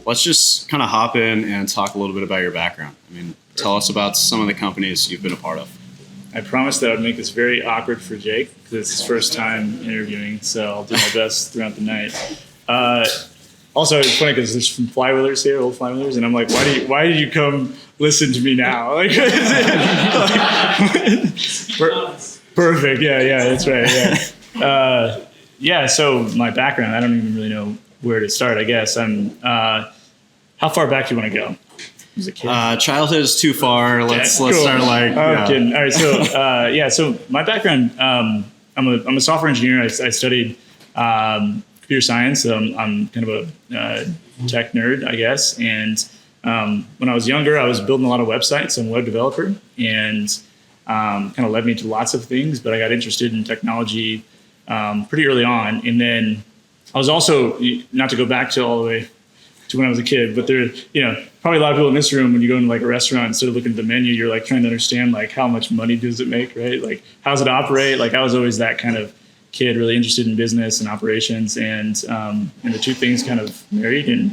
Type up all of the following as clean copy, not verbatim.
let's just kind of hop in and talk a little bit about your background. I mean, tell us about some of the companies you've been a part of. I promised that I would make this very awkward for Jake because it's his first time interviewing, so I'll do my best throughout the night. Also, it's funny because there's some Flywheelers here, old Flywheelers, and I'm like, why did you come listen to me now? Like, perfect. Yeah, that's right. Yeah. So my background, I don't even really know where to start. I guess how far back do you want to go? As a kid? Childhood is too far. Let's cool. start like. I'm kidding. All right. So my background, I'm a software engineer. I studied computer science. So I'm kind of a tech nerd, I guess. And when I was younger, I was building a lot of websites. I'm a web developer, and kind of led me to lots of things. But I got interested in technology pretty early on. And then I was also, not to go back to all the way to when I was a kid, but there, probably a lot of people in this room, when you go into like a restaurant, instead of looking at the menu, you're like trying to understand like how much money does it make, right? Like how does it operate? Like I was always that kind of kid, really interested in business and operations, and the two things kind of married. And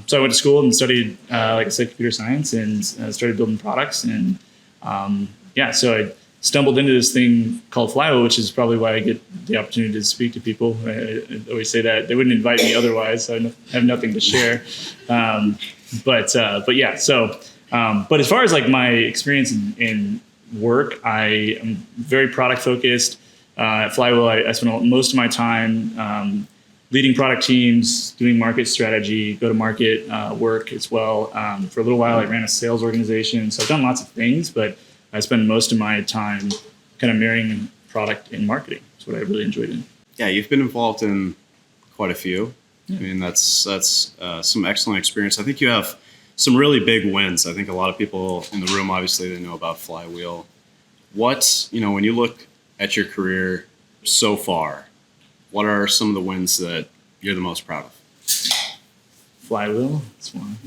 so I went to school and studied, like I said, computer science, and started building products. And so I stumbled into this thing called Flywheel, which is probably why I get the opportunity to speak to people. I always say that they wouldn't invite me otherwise, so I have nothing to share. But as far as like my experience in work, I am very product focused. At Flywheel, I spent most of my time leading product teams, doing market strategy, go-to-market work as well. For a little while, I ran a sales organization. So I've done lots of things, but I spend most of my time kind of marrying product and marketing. That's what I really enjoyed in. Yeah, you've been involved in quite a few. Yeah. I mean, that's some excellent experience. I think you have some really big wins. I think a lot of people in the room, obviously, they know about Flywheel. What, when you look at your career so far, what are some of the wins that you're the most proud of? Flywheel, that's one.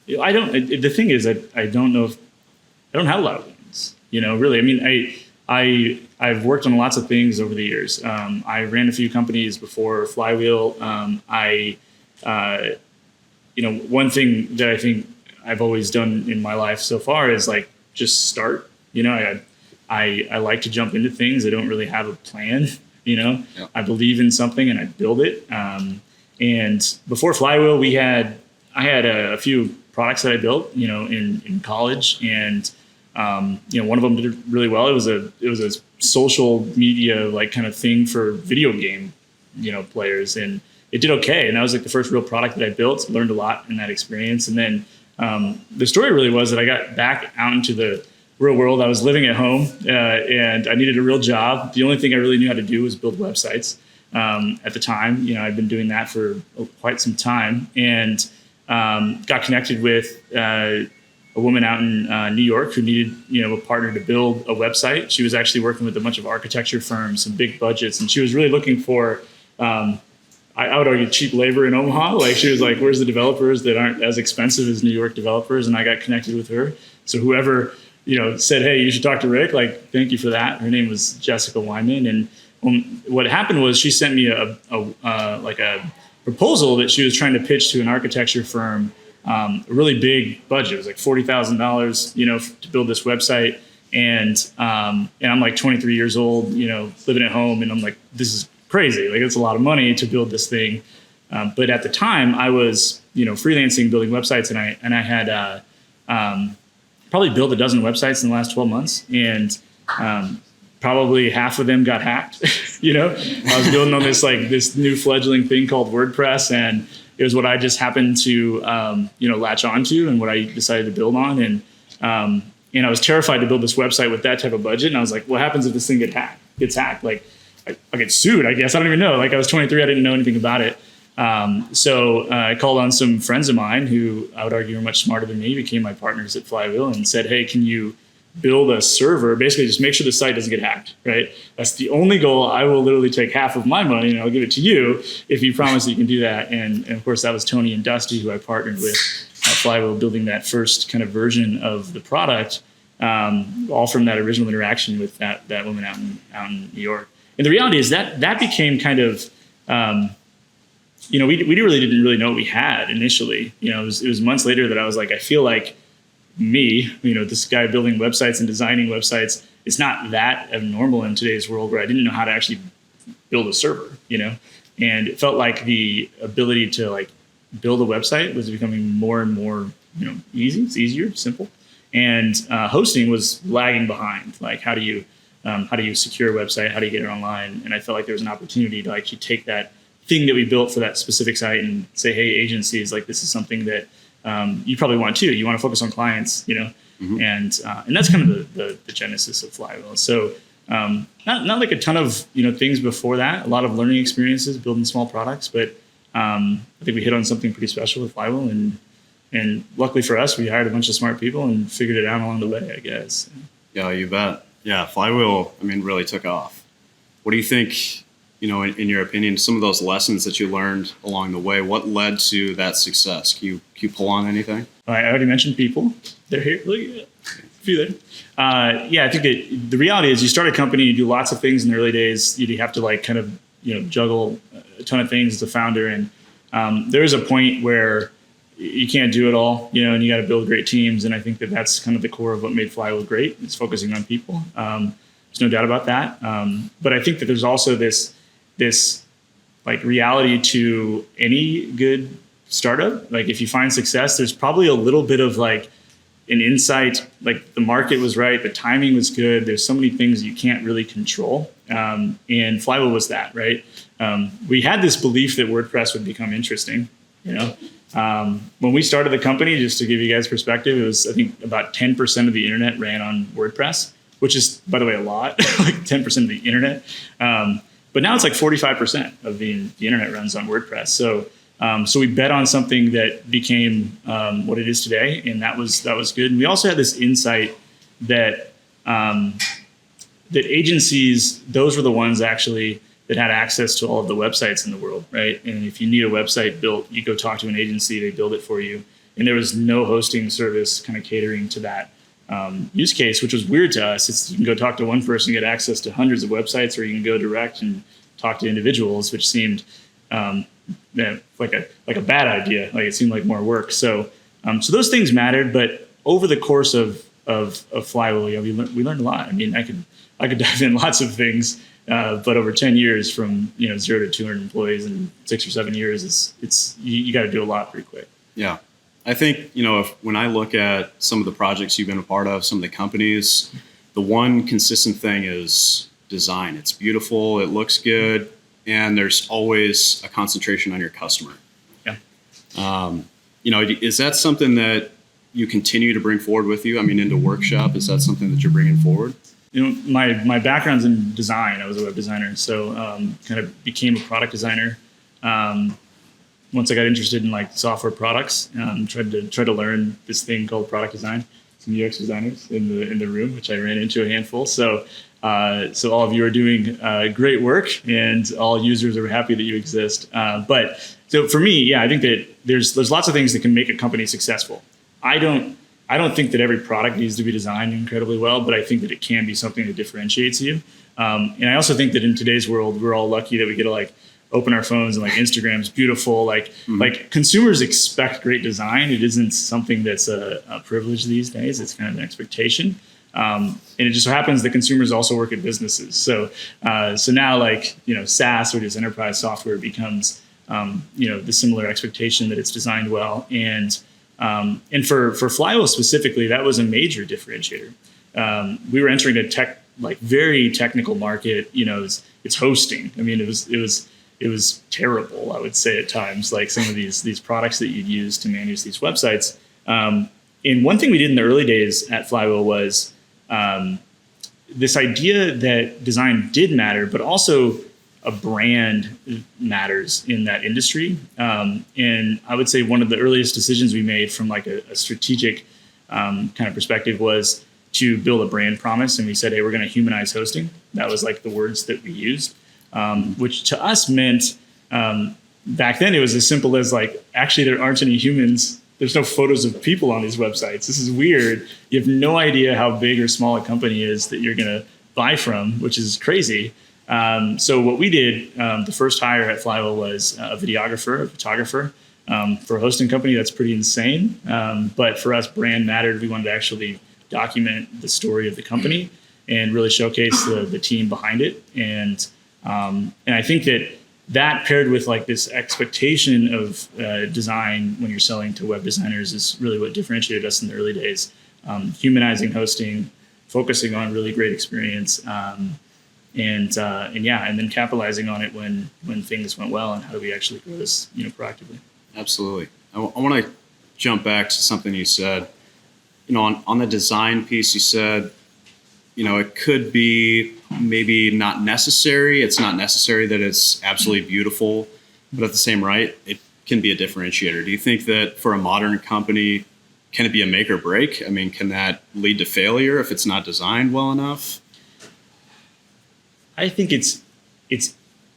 The thing is, I don't know if, I don't have a lot of wins, really. I mean, I've worked on lots of things over the years. I ran a few companies before Flywheel. One thing that I think I've always done in my life so far is like just start. I like to jump into things. I don't really have a plan. Yep. I believe in something and I build it. And before Flywheel, I had a few products that I built, in college, and one of them did really well. It was a social media like kind of thing for video game, players, and it did okay. And that was like the first real product that I built. Learned a lot in that experience. And then the story really was that I got back out into the real world. I was living at home and I needed a real job. The only thing I really knew how to do was build websites. At the time, I'd been doing that for quite some time, and got connected with a woman out in New York who needed, a partner to build a website. She was actually working with a bunch of architecture firms, some big budgets, and she was really looking for, I would argue, cheap labor in Omaha. Like she was like, where's the developers that aren't as expensive as New York developers? And I got connected with her. So whoever, said, hey, you should talk to Rick. Like, thank you for that. Her name was Jessica Wyman. And what happened was she sent me a proposal that she was trying to pitch to an architecture firm, a really big budget. It was like $40,000, to build this website. And I'm like 23 years old, living at home. And I'm like, this is crazy. Like, it's a lot of money to build this thing. But at the time I was, freelancing, building websites, and I had probably built a dozen websites in the last 12 months. And probably half of them got hacked. I was building on this new fledgling thing called WordPress, and it was what I just happened to, latch onto and what I decided to build on. And I was terrified to build this website with that type of budget. And I was like, what happens if this thing gets hacked? Like, I get sued, I guess. I don't even know. Like, I was 23. I didn't know anything about it. So I called on some friends of mine who I would argue were much smarter than me, became my partners at Flywheel, and said, hey, can you build a server, basically just make sure the site doesn't get hacked, right? That's the only goal. I will literally take half of my money and I'll give it to you if you promise that you can do that. And of course, that was Tony and Dusty, who I partnered with at Flywheel, building that first kind of version of the product, all from that original interaction with that woman out in New York. And the reality is that became kind of we really didn't really know what we had initially. It was months later that I was like, I feel like me, this guy building websites and designing websites, it's not that abnormal in today's world where I didn't know how to actually build a server, and it felt like the ability to like build a website was becoming more and more, easy. It's easier, simple. And hosting was lagging behind. Like, how do you secure a website? How do you get it online? And I felt like there was an opportunity to actually take that thing that we built for that specific site and say, hey, agencies, like this is something that you probably want too. You want to focus on clients, mm-hmm. and that's kind of the genesis of Flywheel. So not like a ton of things before that. A lot of learning experiences, building small products, but I think we hit on something pretty special with Flywheel, and luckily for us, we hired a bunch of smart people and figured it out along the way, I guess. Yeah, you bet. Yeah, Flywheel, really took off. What do you think, in your opinion, some of those lessons that you learned along the way, what led to that success? Can you pull on anything? I already mentioned people. They're here. Look at that. A few there. I think that the reality is you start a company, you do lots of things in the early days. You have to like kind of, juggle a ton of things as a founder. And there is a point where you can't do it all, and you got to build great teams. And I think that that's kind of the core of what made Flywheel great. It's focusing on people. There's no doubt about that. But I think that there's also this like reality to any good startup. Like if you find success, there's probably a little bit of like an insight, like the market was right, the timing was good. There's so many things you can't really control. And Flywheel was that, right? We had this belief that WordPress would become interesting, when we started the company, just to give you guys perspective, it was, I think, about 10% of the internet ran on WordPress, which is, by the way, a lot, like 10% of the internet. But now it's like 45% of the internet runs on WordPress. So we bet on something that became what it is today, and that was good. And we also had this insight that that agencies, those were the ones actually that had access to all of the websites in the world, right? And if you need a website built, you go talk to an agency, they build it for you. And there was no hosting service kind of catering to that use case, which was weird to us. You can go talk to one person, get access to hundreds of websites, or you can go direct and talk to individuals, which seemed like a bad idea. Like it seemed like more work. So those things mattered, but over the course of Flywheel, we learned a lot. I could dive in lots of things, but over 10 years, from 0 to 200 employees in 6 or 7 years, it's you got to do a lot pretty quick. Yeah, I think when I look at some of the projects you've been a part of, some of the companies, the one consistent thing is design. It's beautiful, it looks good, and there's always a concentration on your customer. Yeah. Is that something that you continue to bring forward with you? Into workshop, is that something that you're bringing forward? My background's in design. I was a web designer, so kind of became a product designer. Once I got interested in like software products, tried to learn this thing called product design. Some UX designers in the room, which I ran into a handful. So all of you are doing great work, and all users are happy that you exist. But so for me, I think that there's lots of things that can make a company successful. I don't think that every product needs to be designed incredibly well, but I think that it can be something that differentiates you. And I also think that in today's world, we're all lucky that we get to like open our phones and like Instagram's beautiful. Like consumers expect great design. It isn't something that's a privilege these days. It's kind of an expectation. And it just so happens that consumers also work at businesses. So now like, SaaS or just enterprise software becomes, the similar expectation that it's designed well. And for Flywheel specifically, that was a major differentiator. We were entering a very technical market. It's hosting. It was terrible, I would say at times, like some of these products that you'd use to manage these websites. And one thing we did in the early days at Flywheel was this idea that design did matter, but also a brand matters in that industry. And I would say one of the earliest decisions we made from like a strategic kind of perspective was to build a brand promise. And we said, hey, we're going to humanize hosting. That was like the words that we used, which to us meant back then it was as simple as like, actually, there aren't any humans. There's no photos of people on these websites. This is weird. You have no idea how big or small a company is that you're going to buy from, which is crazy. So what we did, the first hire at Flywheel was a videographer, a photographer. For a hosting company, that's pretty insane. But for us, brand mattered. We wanted to actually document the story of the company and really showcase the team behind it. And I think that paired with like this expectation of design when you're selling to web designers is really what differentiated us in the early days. Humanizing hosting, focusing on really great experience, and then capitalizing on it when things went well, and how do we actually grow this proactively. Absolutely. I want to jump back to something you said. On the design piece, you said, it could be maybe not necessary. It's not necessary that it's absolutely beautiful, but at the same right, it can be a differentiator. Do you think that for a modern company, can it be a make or break? I mean, can that lead to failure if it's not designed well enough? I think it's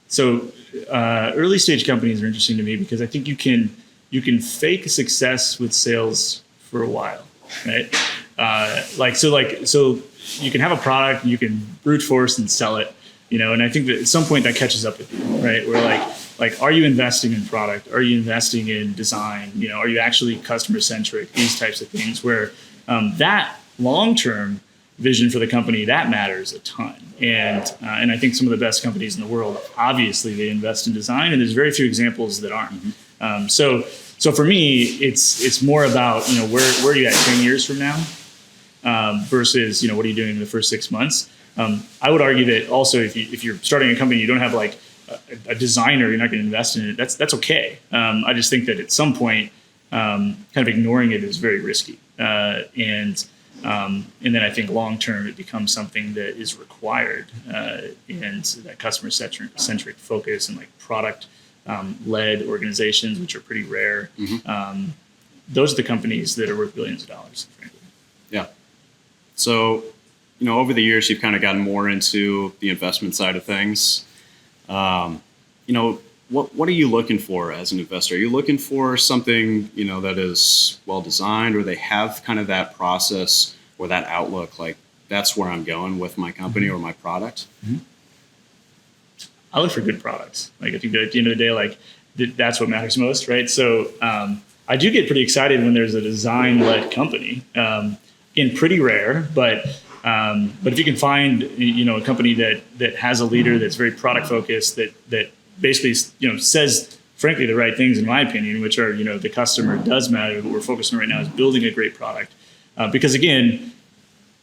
so early stage companies are interesting to me because I think you can fake success with sales for a while, right? So you can have a product, you can brute force and sell it, and I think that at some point that catches up with you, right? Where like, are you investing in product? Are you investing in design? Are you actually customer centric? These types of things where that long-term vision for the company, that matters a ton. And I think some of the best companies in the world, obviously they invest in design, and there's very few examples that aren't. Mm-hmm. So for me, it's more about, where are you at 10 years from now versus, what are you doing in the first 6 months? I would argue that also if you're starting a company, you don't have like a designer, you're not going to invest in it. That's okay. I just think that at some point, kind of ignoring it is very risky. And then I think long term it becomes something that is required, and that customer centric focus and like product led organizations, which are pretty rare. Mm-hmm. Those are the companies that are worth billions of dollars, frankly. Yeah. So, over the years you've kind of gotten more into the investment side of things. What are you looking for as an investor? Are you looking for something, that is well designed, or they have kind of that process or that outlook, like that's where I'm going with my company or my product? Mm-hmm. I look for good products. Like, I think that at the end of the day, like that's what matters most, right? So I do get pretty excited when there's a design-led company. Again, pretty rare, but if you can find, a company that has a leader that's very product focused, that basically, says, frankly, the right things, in my opinion, which are, the customer does matter. What we're focusing on right now is building a great product. Because again,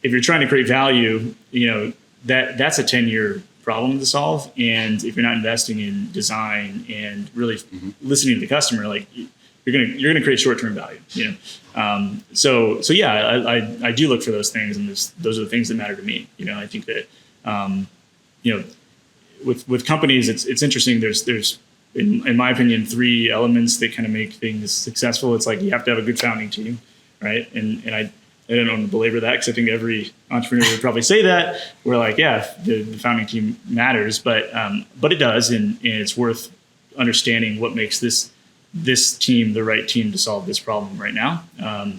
if you're trying to create value, that's a 10-year problem to solve. And if you're not investing in design and really mm-hmm. listening to the customer, like you're gonna create short-term value. So yeah, I do look for those things, and those are the things that matter to me. I think that with companies, it's interesting. There's in my opinion 3 elements that kind of make things successful. It's like you have to have a good founding team, right? And I don't want to belabor that because I think every entrepreneur would probably say that. We're like, yeah, the founding team matters, but it does, and it's worth understanding what makes this team the right team to solve this problem right now,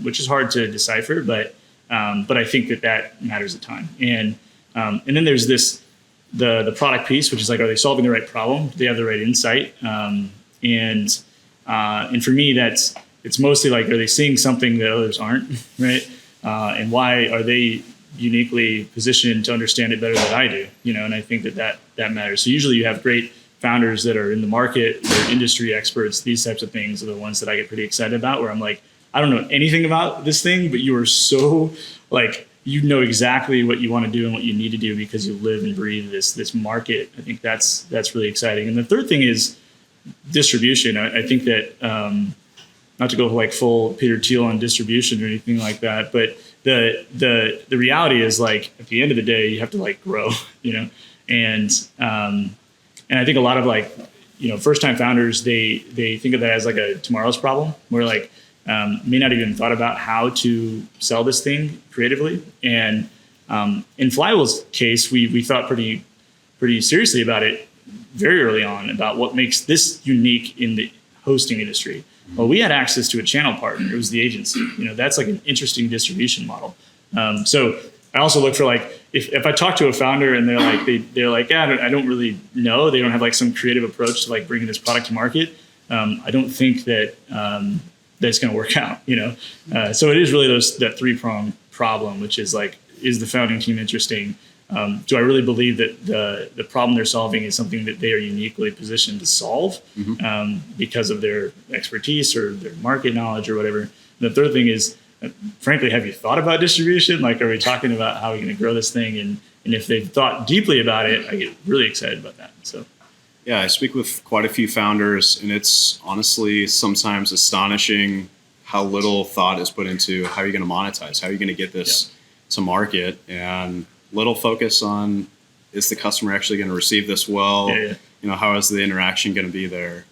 which is hard to decipher, but I think that matters a ton. And then there's the product piece, which is like, are they solving the right problem? Do they have the right insight? And for me, it's mostly like, are they seeing something that others aren't, right? And why are they uniquely positioned to understand it better than I do? And I think that matters. So usually you have great founders that are in the market, they're industry experts. These types of things are the ones that I get pretty excited about, where I'm like, I don't know anything about this thing, but you are so like, exactly what you want to do and what you need to do because you live and breathe this market. I think that's really exciting. And the third thing is distribution. I think that, not to go like full Peter Thiel on distribution or anything like that, but the reality is, like, at the end of the day, you have to like grow, and I think a lot of like, first time founders, they think of that as like a tomorrow's problem, where like, may not even thought about how to sell this thing creatively. And in Flywheel's case, we thought pretty seriously about it very early on, about what makes this unique in the hosting industry. Well, we had access to a channel partner. It was the agency. That's like an interesting distribution model. So I also look for like, if I talk to a founder and they're like, yeah, I don't really know. They don't have like some creative approach to like bringing this product to market. I don't think that that's going to work out, So it is really that 3-pronged problem, which is like, is the founding team interesting? Do I really believe that the problem they're solving is something that they are uniquely positioned to solve because of their expertise or their market knowledge or whatever? And the third thing is, frankly, have you thought about distribution? Like, are we talking about how we're going to grow this thing? And if they've thought deeply about it, I get really excited about that. So. Yeah, I speak with quite a few founders, and it's honestly sometimes astonishing how little thought is put into how you're going to monetize, how you're going to get this to market, and little focus on, is the customer actually going to receive this well? How is the interaction going to be there?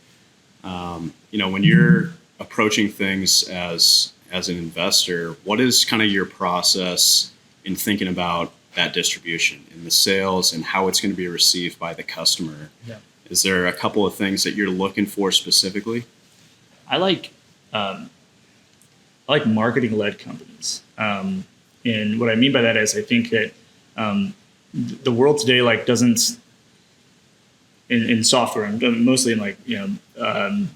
When you're approaching things as an investor, what is kind of your process in thinking about that distribution in the sales and how it's going to be received by the customer? Yeah. Is there a couple of things that you're looking for specifically? I like marketing-led companies, and what I mean by that is I think that the world today like doesn't in software, and mostly in like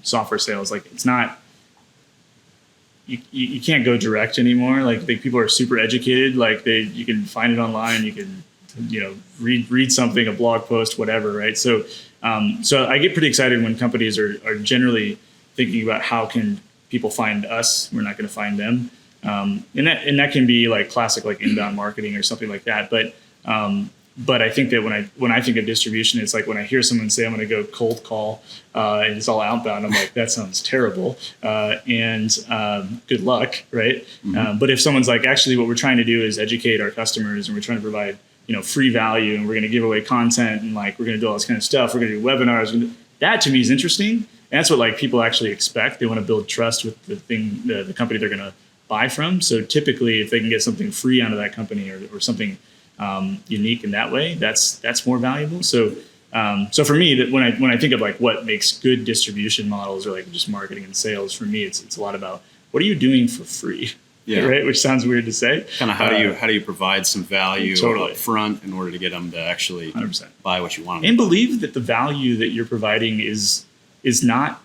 software sales, like it's not. You can't go direct anymore. Like people are super educated. Like you can find it online. You can read something, a blog post, whatever, right? So I get pretty excited when companies are generally thinking about how can people find us. We're not going to find them, and that can be like classic like inbound marketing or something like that. But I think that when I think of distribution, it's like when I hear someone say I'm going to go cold call and it's all outbound, I'm like, that sounds terrible, and good luck, right? Mm-hmm. But if someone's like, actually, what we're trying to do is educate our customers, and we're trying to provide free value, and we're going to give away content, and like we're going to do all this kind of stuff, we're going to do webinars, that to me is interesting, and that's what like people actually expect. They want to build trust with the company they're going to buy from. So typically, if they can get something free out of that company or something unique in that way, that's more valuable. So for me, that when I think of like what makes good distribution models or like just marketing and sales, for me, it's a lot about what are you doing for free, right? Which sounds weird to say. Kind of how do you provide some value up front in order to get them to actually 100%. Buy what you want and believe that the value that you're providing is not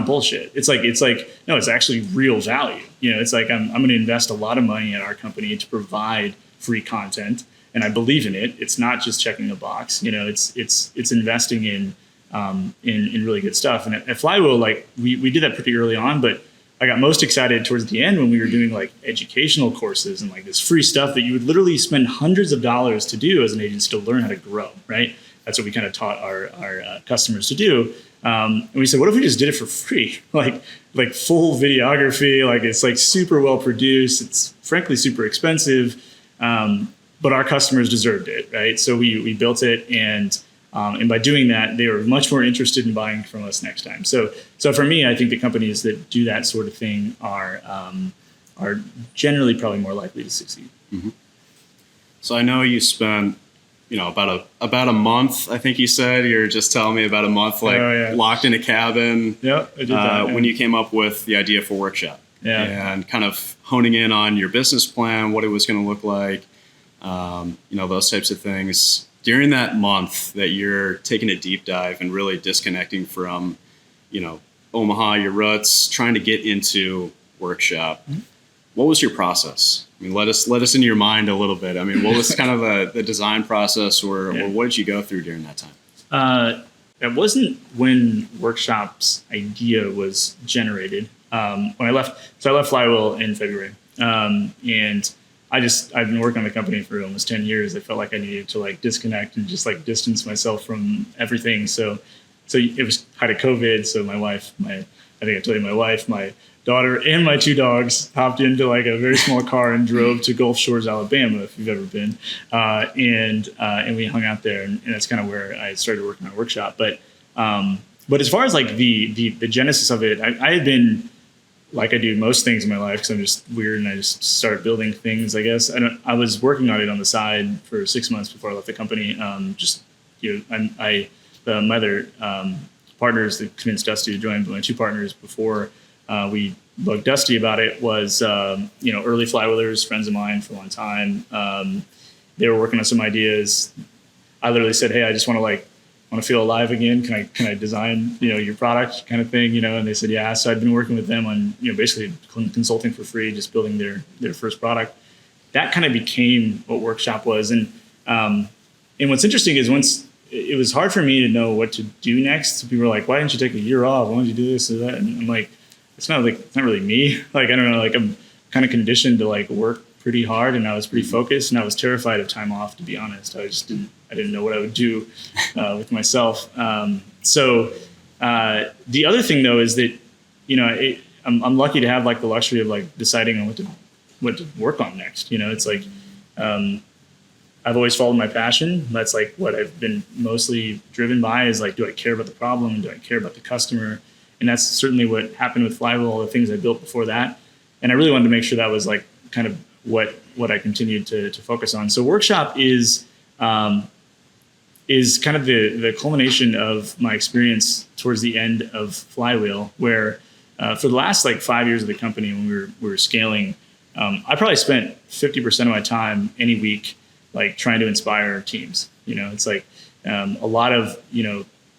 bullshit. It's like no, it's actually real value. It's like I'm going to invest a lot of money in our company to provide free content, and I believe in it. It's not just checking a box. It's investing in really good stuff. And at Flywheel, like we did that pretty early on, but I got most excited towards the end when we were doing like educational courses and like this free stuff that you would literally spend hundreds of dollars to do as an agency to learn how to grow. Right? That's what we kind of taught our customers to do. And we said, what if we just did it for free? Like full videography, like it's like super well produced. It's frankly super expensive. But our customers deserved it, right? So we built it, and by doing that, they were much more interested in buying from us next time. So for me, I think the companies that do that sort of thing are generally probably more likely to succeed. Mm-hmm. So I know you spent about a month. I think you said you're just telling me about a month, locked in a cabin. Yeah, I did that. When you came up with the idea for Workshop. Yeah. And kind of honing in on your business plan, what it was going to look like, those types of things. During that month that you're taking a deep dive and really disconnecting from, Omaha, your roots, trying to get into Workshop, what was your process? I mean, let us into your mind a little bit. I mean, what was kind of the design process, or what did you go through during that time? It wasn't when Workshop's idea was generated. When I left Flywheel in February, and I've been working on the company for almost 10 years. I felt like I needed to like disconnect and just like distance myself from everything. So it was height of COVID. So I think I told you, my wife, my daughter, and my 2 dogs hopped into like a very small car and drove to Gulf Shores, Alabama, if you've ever been, and we hung out there, and that's kind of where I started working on Workshop. But as far as like the genesis of it, I had been, like I do most things in my life, because I'm just weird and I just start building things, I guess. I was working on it on the side for 6 months before I left the company. My other partners that convinced us to join, but my 2 partners before we bug Dusty about it was, early Flywheelers, friends of mine for a long time. They were working on some ideas. I literally said, "Hey, I just want to feel alive again. Can I design, your product kind of thing?" And they said, "Yeah." So I'd been working with them on, basically consulting for free, just building their first product. That kind of became what Workshop was. And what's interesting is once it was hard for me to know what to do next. People were like, "Why didn't you take a year off? Why don't you do this or that?" And I'm like, it's not really me. Like, I don't know, like I'm kind of conditioned to like work pretty hard, and I was pretty focused, and I was terrified of time off, to be honest. I didn't know what I would do with myself. So the other thing though is that, I'm lucky to have like the luxury of like deciding on what to work on next. It's like, I've always followed my passion. That's like what I've been mostly driven by, is like, do I care about the problem? Do I care about the customer? And that's certainly what happened with Flywheel, all the things I built before that. And I really wanted to make sure that was like kind of what I continued to focus on. So Workshop is kind of the culmination of my experience towards the end of Flywheel, where for the last like 5 years of the company, when we were scaling, I probably spent 50% of my time any week like trying to inspire teams. It's like a lot of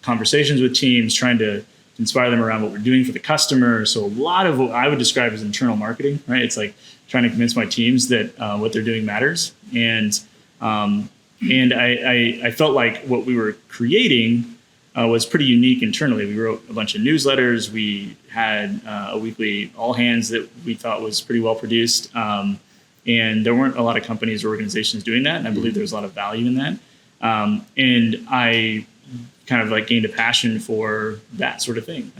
conversations with teams, trying to inspire them around what we're doing for the customer. So a lot of what I would describe as internal marketing, right? It's like trying to convince my teams that what they're doing matters. And I felt like what we were creating was pretty unique internally. We wrote a bunch of newsletters. We had a weekly all hands that we thought was pretty well produced. And there weren't a lot of companies or organizations doing that. And I believe there's a lot of value in that. And I kind of like gained a passion for that sort of thing.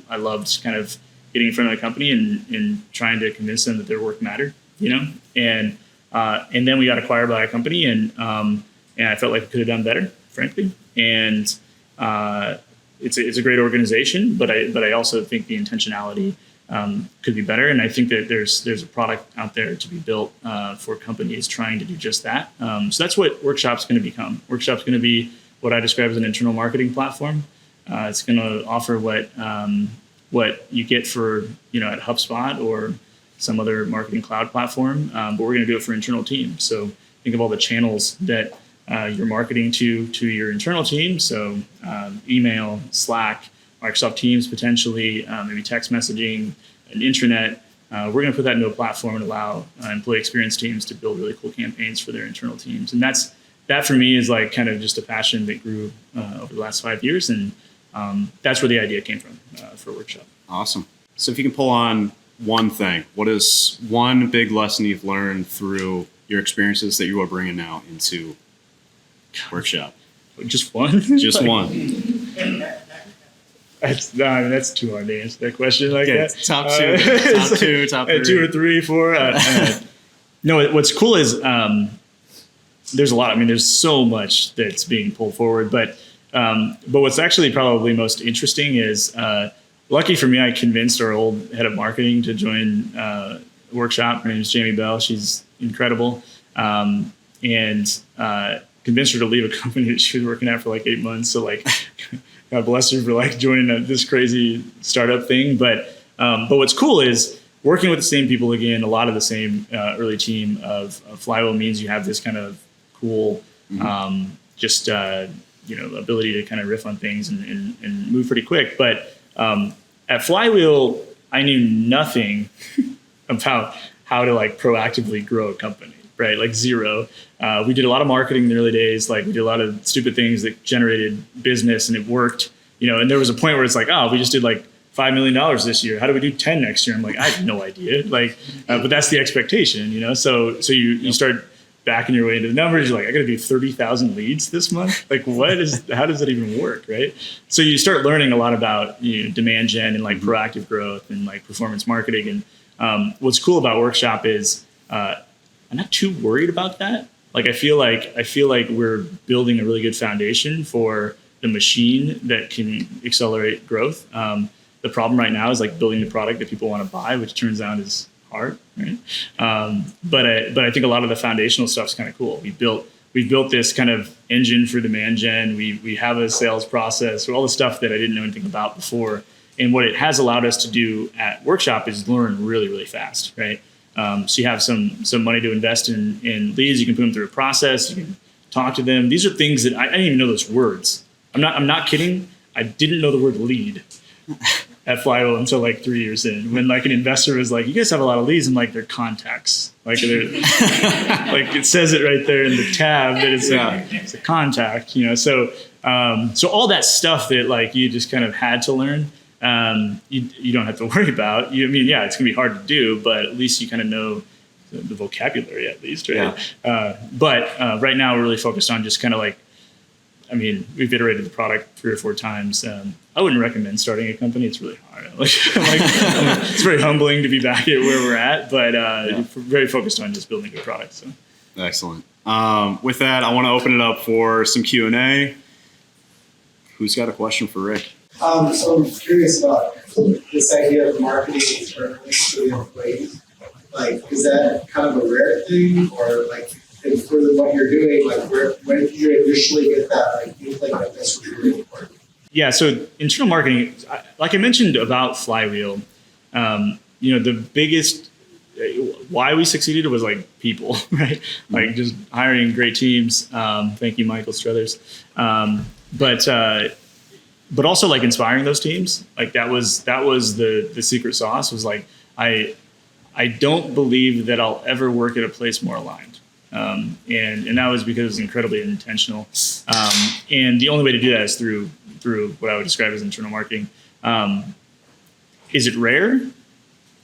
I loved kind of getting in front of the company and trying to convince them that their work mattered, and then we got acquired by a company, and I felt like we could have done better, frankly. And it's a great organization, but I also think the intentionality could be better. And I think that there's a product out there to be built for companies trying to do just that. So that's what Workshop's going to become. Workshop's going to be what I describe as an internal marketing platform. It's going to offer what you get for at HubSpot or some other marketing cloud platform, but we're going to do it for internal teams. So think of all the channels that you're marketing to your internal team. So email, Slack, Microsoft Teams, potentially maybe text messaging, an intranet. We're going to put that into a platform and allow employee experience teams to build really cool campaigns for their internal teams. And that for me is like kind of just a passion that grew over the last 5 years. And that's where the idea came from for Workshop. Awesome. So if you can pull on one thing, what is one big lesson you've learned through your experiences that you are bringing now into Workshop? Just one? Just one. That's too hard to answer that question like that. Top two, top three. 2 or 3, 4. No, what's cool is there's a lot. I mean, there's so much that's being pulled forward, but what's actually probably most interesting is, lucky for me, I convinced our old head of marketing to join Workshop. Her name is Jamie Bell. She's incredible. And convinced her to leave a company that she was working at for like 8 months. So like, God bless her for like joining this crazy startup thing. But what's cool is working with the same people again, a lot of the same early team of Flywheel means you have this kind of cool, ability to kind of riff on things and move pretty quick. But at Flywheel, I knew nothing about how to like proactively grow a company, right? Like zero. We did a lot of marketing in the early days. Like we did a lot of stupid things that generated business and it worked, and there was a point where it's like, oh, we just did like $5 million this year. How do we do 10 next year? I'm like, I have no idea. Like, but that's the expectation, So you start backing your way into the numbers. You're like, I got to do 30,000 leads this month. Like, how does that even work? Right. So you start learning a lot about, demand gen and like proactive growth and like performance marketing. And what's cool about Workshop is I'm not too worried about that. Like, I feel like we're building a really good foundation for the machine that can accelerate growth. The problem right now is like building the product that people want to buy, which turns out is hard, right? But I think a lot of the foundational stuff is kind of cool. We've built this kind of engine for demand gen. We have a sales process, all the stuff that I didn't know anything about before. And what it has allowed us to do at Workshop is learn really, really fast, right? So you have some money to invest in leads. You can put them through a process. You can talk to them. These are things that I didn't even know those words. I'm not kidding. I didn't know the word lead at Flywheel until like 3 years in, when like an investor was like, "You guys have a lot of leads." I'm like, "They're contacts." Like they're like it says it right there in the tab that it's it's a contact, you know. So all that stuff that like you just kind of had to learn, you don't have to worry about. It's gonna be hard to do, but at least you kind of know the vocabulary at least, right? Yeah. But right now we're really focused on just kind of like, we've iterated the product 3 or 4 times. I wouldn't recommend starting a company. It's really hard. It's very humbling to be back at where we're at, but we're very focused on just building a good product. So. Excellent. With that, I want to open it up for some Q&A. Who's got a question for Rick? So I'm curious about this idea of marketing internally to the employees. Like, is that kind of a rare thing, or like, for what you're doing, like, when did you initially get that? Like, you think that this was really important? Yeah. So internal marketing, like I mentioned about Flywheel, the biggest why we succeeded was like people, right? Like just hiring great teams. Thank you, Michael Struthers. But also like inspiring those teams. Like that was the secret sauce, was like, I don't believe that I'll ever work at a place more aligned. And that was because it was incredibly intentional. And the only way to do that is through what I would describe as internal marketing. Is it rare?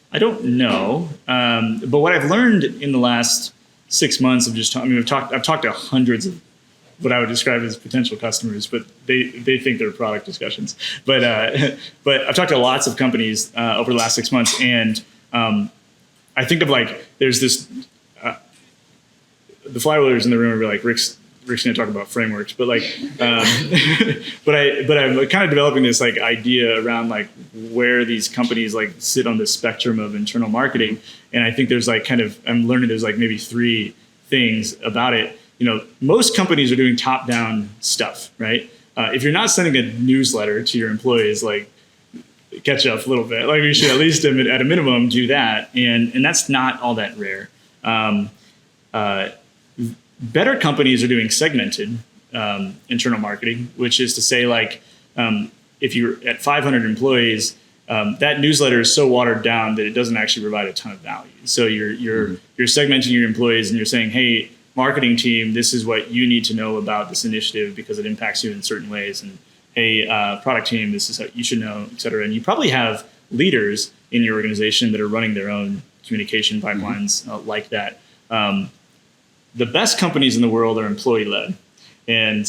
I don't know. But what I've learned in the last 6 months of just I've talked to hundreds of what I would describe as potential customers, but they think they're product discussions. But I've talked to lots of companies over the last 6 months, and I think of like, there's this, the Flywheelers in the room are like, Rick's going to talk about frameworks, but like, but I'm kind of developing this like idea around like where these companies like sit on the spectrum of internal marketing. And I think there's like I'm learning there's like maybe 3 things about it. Most companies are doing top-down stuff, right? If you're not sending a newsletter to your employees, like, catch up a little bit. Like, we should at least at a minimum do that, and that's not all that rare. Better companies are doing segmented internal marketing, which is to say, like, if you're at 500 employees, that newsletter is so watered down that it doesn't actually provide a ton of value. So you're segmenting your employees, and you're saying, hey, marketing team, this is what you need to know about this initiative because it impacts you in certain ways. And hey, product team, this is how you should know, et cetera. And you probably have leaders in your organization that are running their own communication pipelines like that. The best companies in the world are employee-led, and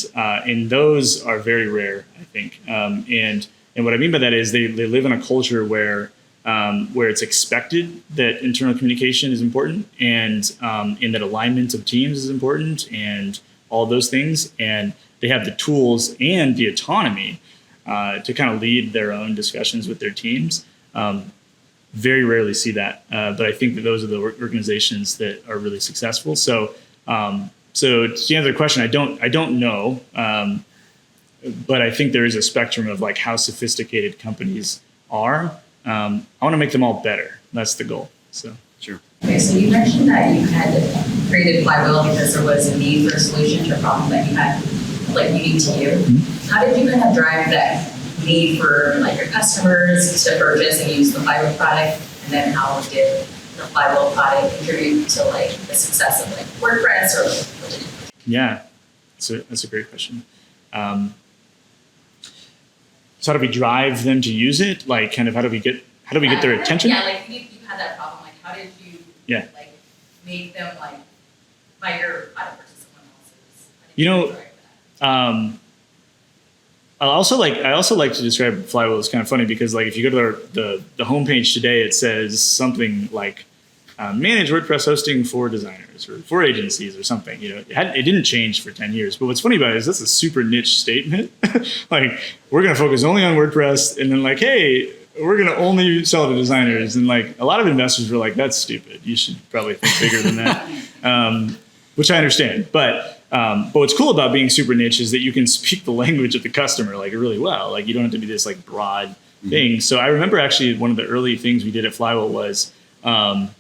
those are very rare, I think. And what I mean by that is they live in a culture where it's expected that internal communication is important, and that alignment of teams is important, and all those things. And they have the tools and the autonomy to kind of lead their own discussions with their teams. Very rarely see that, but I think that those are the organizations that are really successful. So to answer the question, I don't know, but I think there is a spectrum of like how sophisticated companies are. I want to make them all better. That's the goal. So sure. Okay, so you mentioned that you had created Flywheel because there was a need for a solution to a problem that you had, like, unique to you. Mm-hmm. How did you kind of drive that need for like your customers to purchase and use the Flywheel product, and then how did the Flywheel product contribute to like the success of like WordPress or like? Yeah, that's a great question. So how do we drive them to use it? Like, kind of how do we get their attention? Yeah, like you had that problem. Like, how did you like make them like buy your product versus someone else's? I also like to describe Flywheel as kind of funny because like if you go to the homepage today, it says something like manage WordPress hosting for designers or for agencies or something. It didn't change for 10 years. But what's funny about it is that's a super niche statement. Like, we're going to focus only on WordPress, and then like, hey, we're going to only sell to designers. And like a lot of investors were like, that's stupid. You should probably think bigger than that, which I understand. But what's cool about being super niche is that you can speak the language of the customer like really well. Like, you don't have to be this like broad thing. So I remember actually one of the early things we did at Flywheel was, again,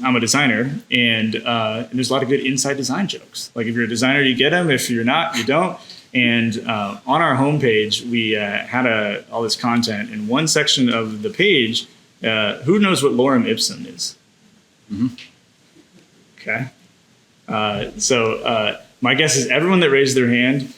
I'm a designer, and there's a lot of good inside design jokes. Like if you're a designer, you get them. If you're not, you don't. And on our homepage, we had all this content. In one section of the page, who knows what lorem ipsum is? Okay. So my guess is everyone that raised their hand,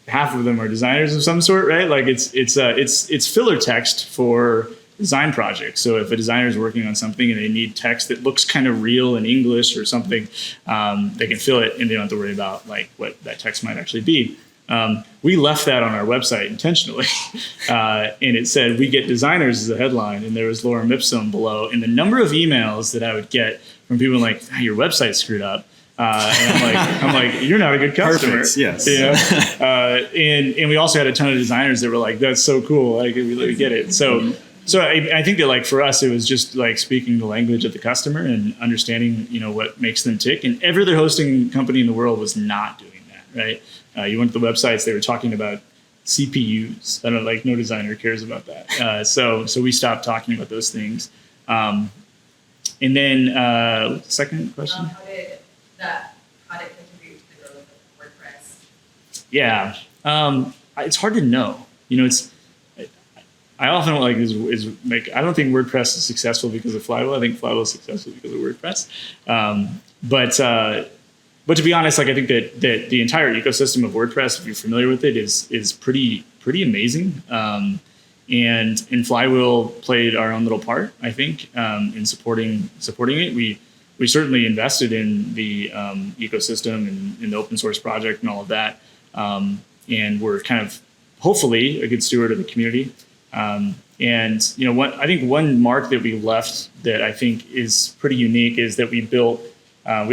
half of them are designers of some sort, right? Like it's filler text for design projects. So if a designer is working on something and they need text that looks kind of real in English or something, they can fill it and they don't have to worry about like what that text might actually be. We left that on our website intentionally, and it said "We get designers" as a headline, and there was lorem ipsum below. And the number of emails that I would get from people like, "Oh, your website's screwed up," and I'm like, "You're not a good customer." Perfect, yes. You know? And we also had a ton of designers that were like, "That's so cool! Like, we get it." So I think that like for us, it was just like speaking the language of the customer and understanding, what makes them tick. And every other hosting company in the world was not doing that, right? You went to the websites, they were talking about CPUs. I don't like, no designer cares about that. So we stopped talking about those things. And then second question. How did it contribute to the growth of WordPress? Yeah, it's hard to know. I often like is make. I don't think WordPress is successful because of Flywheel. I think Flywheel is successful because of WordPress. But to be honest, like I think that the entire ecosystem of WordPress, if you're familiar with it, is pretty amazing. And Flywheel played our own little part, I think, in supporting it. We certainly invested in the ecosystem and in the open source project and all of that. And we're kind of hopefully a good steward of the community. I think one mark that we left that I think is pretty unique is that we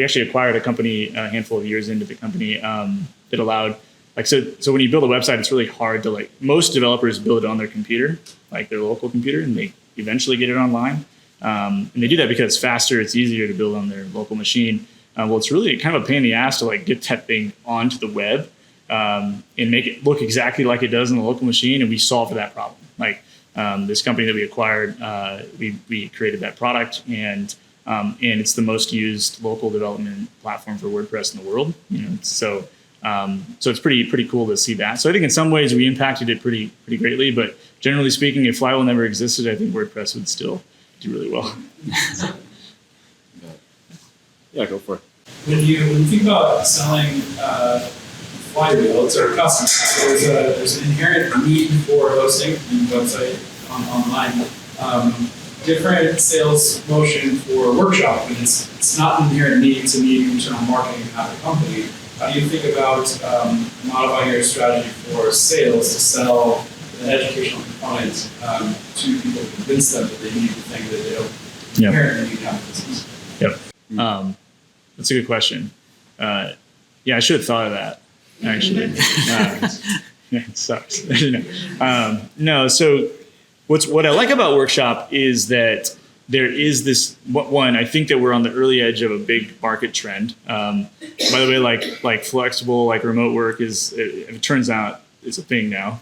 actually acquired a company a handful of years into the company that allowed, so when you build a website, it's really hard to most developers build it on their computer, like their local computer, and they eventually get it online. And they do that because it's faster, it's easier to build on their local machine. Well, it's really kind of a pain in the ass to get that thing onto the web and make it look exactly like it does on the local machine. And we solved that problem. This company that we acquired, we created that product, and it's the most used local development platform for WordPress in the world. So it's pretty cool to see that. So I think in some ways we impacted it pretty greatly, but generally speaking, if Flywheel never existed, I think WordPress would still do really well. Yeah, go for it. When you think about selling Flywheel to our customers, there's an inherent need for hosting and website online. Different sales motion for Workshop, and it's not an inherent need to meet internal marketing at a company. How do you think about modifying your strategy for sales to sell an educational component to people, convince them that they need the thing that they don't inherently need to have a business? Yep. That's a good question. I should have thought of that, actually. It sucks. No, so what I like about Workshop is that there is this one. I think that we're on the early edge of a big market trend. By the way, like flexible, remote work it turns out it's a thing now.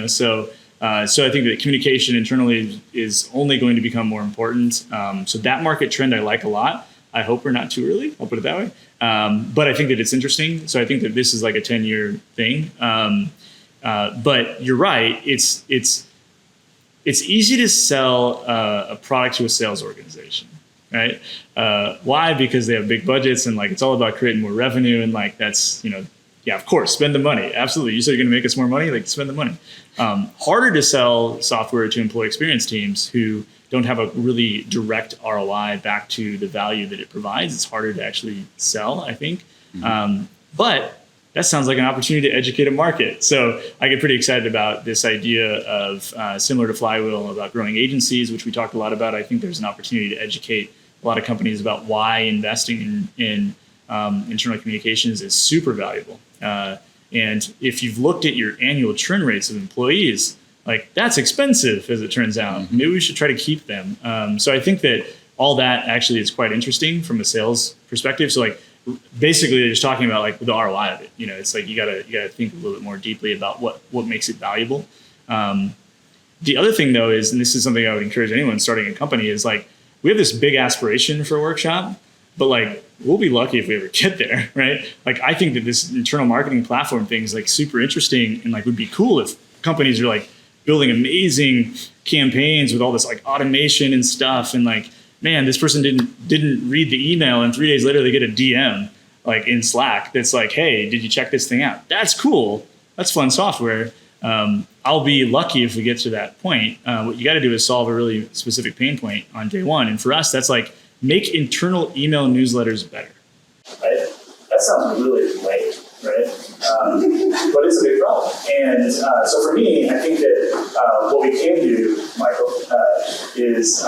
So I think that communication internally is only going to become more important. So that market trend I like a lot. I hope we're not too early. I'll put it that way. But I think that it's interesting. So I think that this is like a 10-year thing. But you're right. It's easy to sell a product to a sales organization, right? Why? Because they have big budgets and it's all about creating more revenue and that's, of course, spend the money. Absolutely. You said you're going to make us more money, spend the money. Harder to sell software to employee experience teams who don't have a really direct ROI back to the value that it provides. It's harder to actually sell, I think. Mm-hmm. But that sounds like an opportunity to educate a market. So I get pretty excited about this idea of similar to Flywheel about growing agencies, which we talked a lot about. I think there's an opportunity to educate a lot of companies about why investing in internal communications is super valuable. And if you've looked at your annual churn rates of employees, that's expensive, as it turns out. Mm-hmm. Maybe we should try to keep them. So I think that all that actually is quite interesting from a sales perspective. So basically they're just talking about the ROI of it. It's you gotta think a little bit more deeply about what makes it valuable. The other thing though is, and this is something I would encourage anyone starting a company, is like, we have this big aspiration for a workshop, but like, we'll be lucky if we ever get there, right? Like, I think that this internal marketing platform thing is like super interesting, and like would be cool if companies are like building amazing campaigns with all this like automation and stuff, and like, man, this person didn't read the email, and 3 days later they get a DM like in Slack that's like, hey, did you check this thing out? That's cool. That's fun software. I'll be lucky if we get to that point. What you got to do is solve a really specific pain point on day one. And for us, that's like, make internal email newsletters better. Right? That sounds really lame, right? But it's a big problem. And so for me, I think that what we can do, Michael, is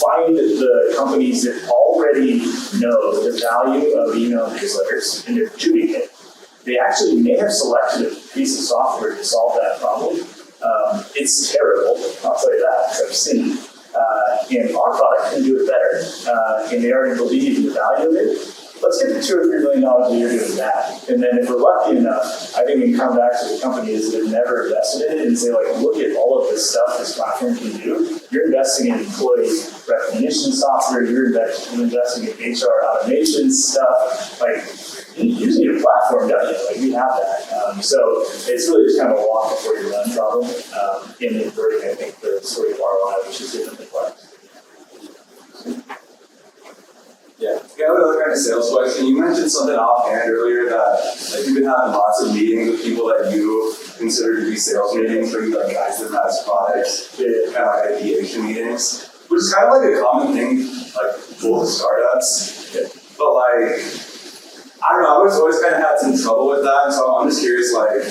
find the companies that already know the value of email newsletters, and they're doing it. They actually may have selected a piece of software to solve that problem. It's terrible, I'll tell you that, because I've seen it. And our product can do it better. And they already believe in the value of it. Let's get to $2 or $3 million a year doing that. And then if we're lucky enough, I think we can come back to the companies that have never invested in it and say, like, look at all of this stuff this platform can do. You're investing in employee recognition software. You're investing in HR automation stuff. Like, using your platform, don't you? Like, we have that. So it's really just kind of a walk before you run problem in inverting, I think, the story of ROI, which is different than Flex. Yeah, I have another kind of sales question. You mentioned something offhand earlier that like you've been having lots of meetings with people that you consider to be sales meetings, or you like guys that has products, kind of like ideation meetings, which is kind of like a common thing, like both startups. But like, I don't know, I always kind of had some trouble with that, so I'm just curious, like,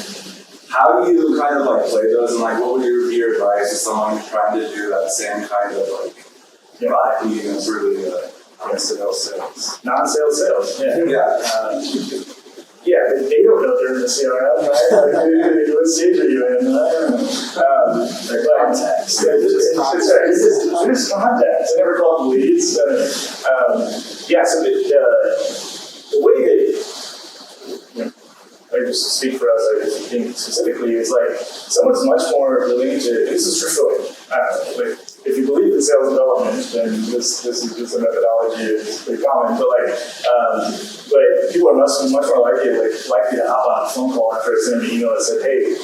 how do you kind of like play those, and like, what would be your advice to someone who's trying to do that same kind of like product meeting that's really sales. Non-sales sales. Yeah. Yeah, they don't know they're in the CRM, right? Like, what stage are you in? I don't know. Their contacts. Yeah, just contacts. I never call them leads. Yeah, so the way that, I just speak for us, I think specifically, is like, someone's much more willing to, this is true for like, if you believe in sales development, then this a methodology is pretty common. But like, but people are much more likely to hop on a phone call after I send an email that said, hey,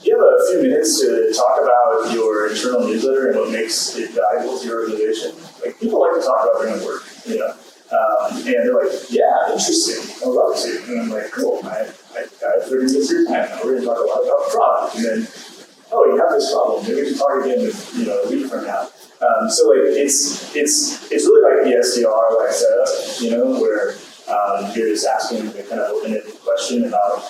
you have a few minutes to talk about your internal newsletter and what makes it valuable to your organization. Like, people like to talk about their own work, and they're like, yeah, interesting, I'd love to. And I'm like, cool, I have 30 minutes of your time now. We're going to talk a lot about the product. And then, oh, you have this problem. Maybe we can talk again a week from now. So like, it's really like the SDR like setup, where you're just asking the kind of open-ended question about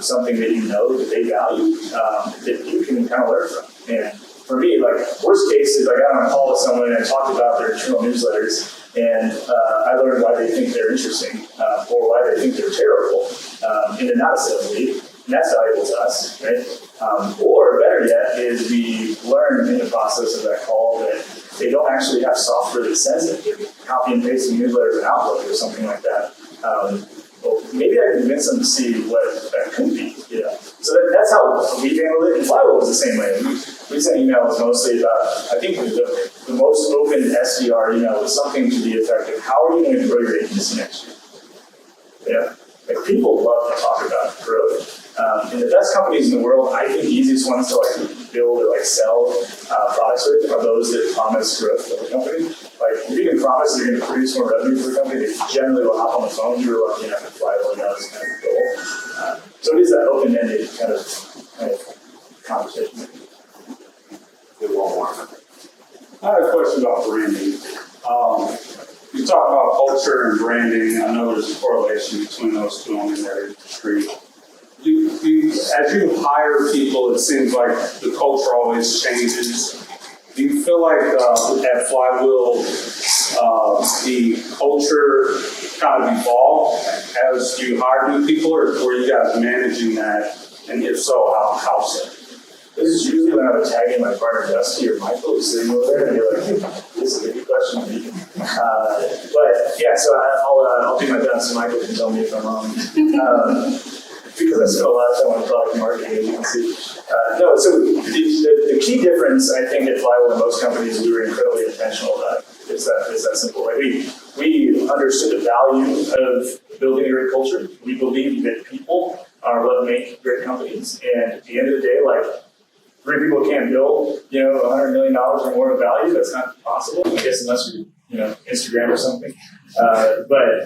something that you know that they value, that you can kind of learn from. And for me, like, worst case is I got on a call with someone and I talked about their internal newsletters, and I learned why they think they're interesting, or why they think they're terrible, and they're not a sales lead. And that's valuable to us, right? Or better yet, is we learn in the process of that call that they don't actually have software that sends it. They're copy and pasting newsletters in Outlook or something like that. Well, maybe I can convince them to see what that could be. So that's how we handled it. And Flywheel was the same way. We sent emails mostly about, I think the most open SDR email was something to the effect of, how are you going to grow your agency next year? Yeah. Like, people love to talk about growth. And the best companies in the world, I think the easiest ones to like build or like sell products with are those that promise growth for the company. Like, if you can promise that you're going to produce more revenue for the company, they generally will hop on the phone. You were lucky enough to fly over, and that was kind of the goal. So it is that open-ended kind of conversation. I have a question about branding. You talk about culture and branding. I know there's a correlation between those two on the industry. As you hire people, it seems like the culture always changes. Do you feel like at Flywheel, the culture kind of evolved as you hired new people, or were you guys managing that? And if so, how so? This is usually when I would tag in my partner Dusty or Michael who's sitting over there and be like, this is a good question. But yeah, so I'll do my best, and Michael can tell me if I'm wrong. Because I spent a lot of time on product marketing, as you can see. No, so the key difference, I think, at Flywheel and most companies, we were incredibly intentional about it. It's that simple. Like we understood the value of building a great culture. We believe that people are what make great companies. And at the end of the day, like, 3 people can't build, $100 million or more of value. That's not possible, I guess, unless you're, Instagram or something. But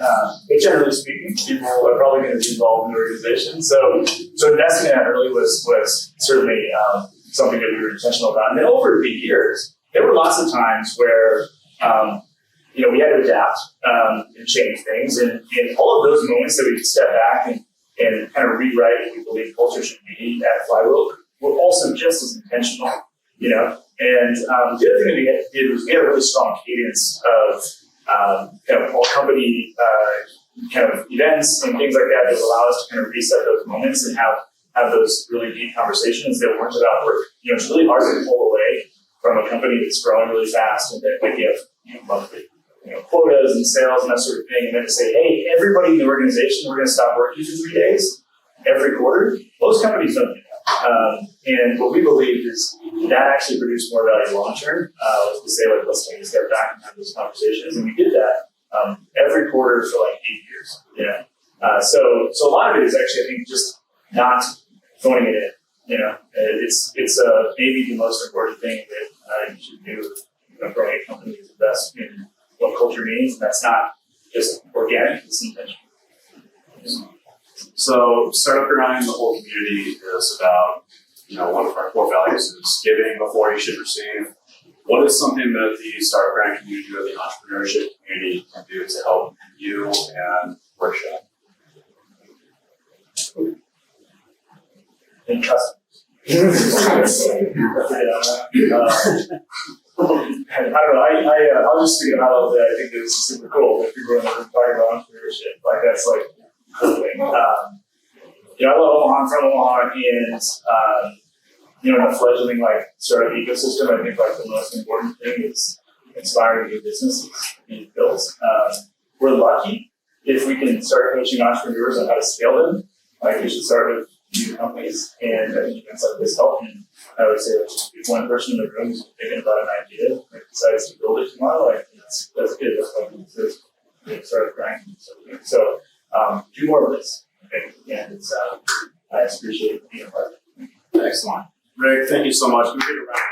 generally speaking, people are probably going to be involved in the organization. So investing in that early was certainly something that we were intentional about. And then over the years, there were lots of times where we had to adapt and change things. And all of those moments that we could step back and kind of rewrite what we believe culture should be at Flywheel were also just as intentional, And the other thing that we did was we had a really strong cadence of kind of all company kind of events and things like that that allow us to kind of reset those moments and have those really deep conversations that weren't about work. It's really hard to pull away from a company that's growing really fast and that we have monthly quotas and sales and that sort of thing, and then to say, hey, everybody in the organization, we're going to stop working for 3 days every quarter. Most companies don't do that. And what we believe is that actually produced more value long term. To say, like, let's take a step back and have those conversations. And we did that every quarter for like 8 years. So a lot of it is actually, I think, just not phoning it in. It's maybe the most important thing that you should do. Growing a company is invest in what culture means, and that's not just organic, it's intentional. So Startup Grind, the whole community is about, one of our core values is giving before you should receive. What is something that the Startup Grind community or the entrepreneurship community can do to help you and Workshop? And trust. I don't know. I'll just speak about it. I think this is super cool. If people are talking about entrepreneurship, like that's like cool thing. I love Omaha. I'm from Omaha, and in a fledgling like startup ecosystem, I think like the most important thing is inspiring new businesses being built. We're lucky if we can start coaching entrepreneurs on how to scale them. Like we should start with new companies, and I think events like this help. And I would say if one person in the room is thinking about an idea and decides to build it tomorrow, like that's good. That's why we started grinding. So do more of this. Okay? And I appreciate being a part of it. Excellent. Rick, thank you so much. Can we take a round?